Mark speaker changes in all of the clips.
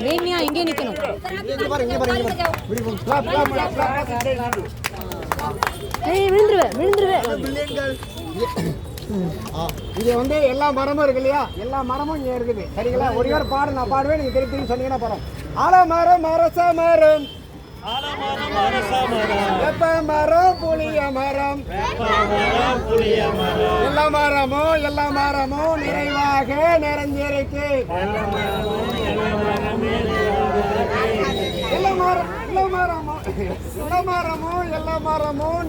Speaker 1: வேணியா இங்கே நிக்கணும்.
Speaker 2: இங்க வந்து எல்லா மரமும் இருக்கு இல்லையா, எல்லா மரமும் இங்க இருக்குது. சரிங்களா? ஒரே ஒரு பாடு நான் பாடுவேன், நீங்க திருப்பி திருப்பி சொன்னீங்கன்னா போறோம். ஆலமரம், அரச மரம், வேப்ப மரம், புளிய மரம், எல்லா மரமும் நிறைவாக நிறைஞ்சிருக்கு. எல்லா மரமும்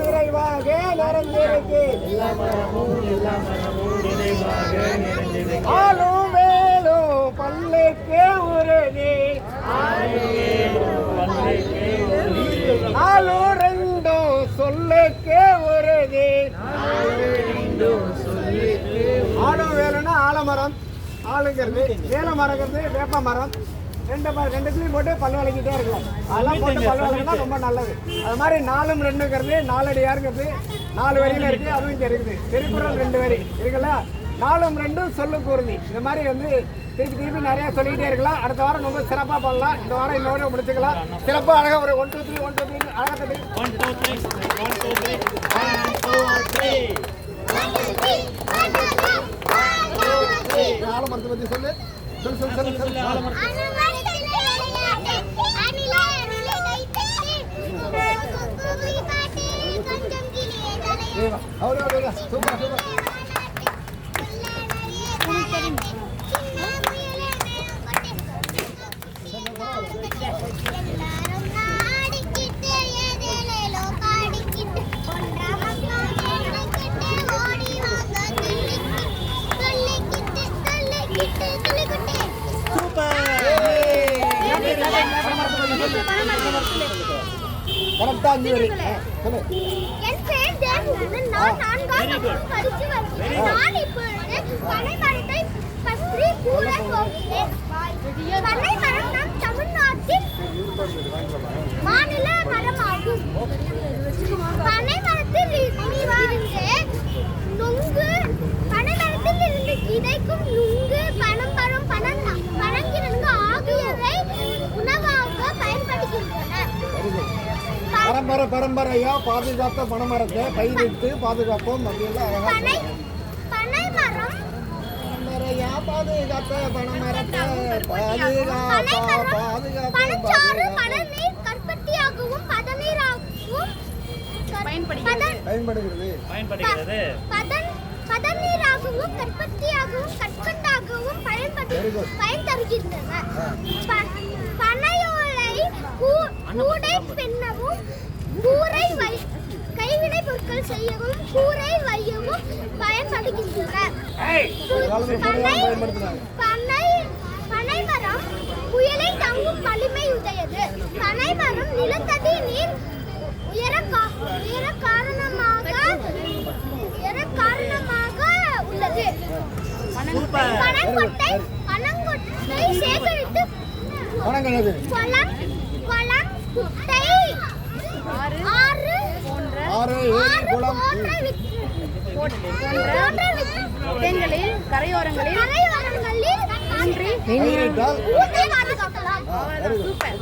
Speaker 2: நிறைவாக நிறைஞ்சிருக்கு. ஆளும் வேலும் பல்லுக்கு உறுதி, நாலு ரெண்டும் சொல்லுக்கு உறுதி. ஆளும் வேலும்னா ஆலமரம், ஆளுங்கிறது வேல மரங்கிறது வேப்ப மரம். ரெண்டுத்துலையும் போட்டு பல்லு வளைக்கிட்டே இருக்கலாம். அதெல்லாம் போட்டு பல்லு வளைக்கினா ரொம்ப நல்லது. அது மாதிரி 4ம் 2ங்கிறது 4 அடியாருங்கிறது 4 வரியில இருக்கு. அதுவும் இங்கே இருக்குது. திருக்குறள் 2 வரி இருக்குல்ல. 4ம் 2ம் சொல்லுக்கு உறுதி. இந்த மாதிரி வந்து திருப்பி நிறைய சொல்லிக்கிட்டே இருக்கலாம். அடுத்த வாரம் ரொம்ப சிறப்பாக பண்ணலாம். இந்த வாரம் இன்னொரு முடிச்சுக்கலாம். சிறப்பாக அழகாக ஒரு 1 2 3 அழகாக ஆலமரத்தை பற்றி சொல்லு.
Speaker 3: மாநில மரமாகும். பனை மரத்தில் இருந்து கிடைக்கும் நுங்கு, பனம்பழம், பனங்கிழங்கு ஆகியவை உணவாக பயன்படுகின்றன.
Speaker 2: பரம்பரையா பாதுகாத்த பனைமரத்தை பயிரிட்டு பாதுகாப்போம்.
Speaker 3: பதநீராகவும் கற்பத்தியாகவும் கற்கண்டாகவும் பயன் தருகின்றன. பனையோலை கூடை பின்னவும், கைவினை பொருட்கள் செய்யவும், கூரை வையவும் பயன்படுகின்றன. பனைமரம் புயலை தாங்கும் வலிமை உடையது. பனைமரம் நிலத்தடி நீர் உயர காரணமாக உள்ளது. பனங்கொட்டை சேகரித்து குளம், குட்டை, ஆறு
Speaker 1: இடங்களில் கரையோரங்களில் ஊன்றி பாதுகாக்கலாம்.
Speaker 2: சூப்பர்.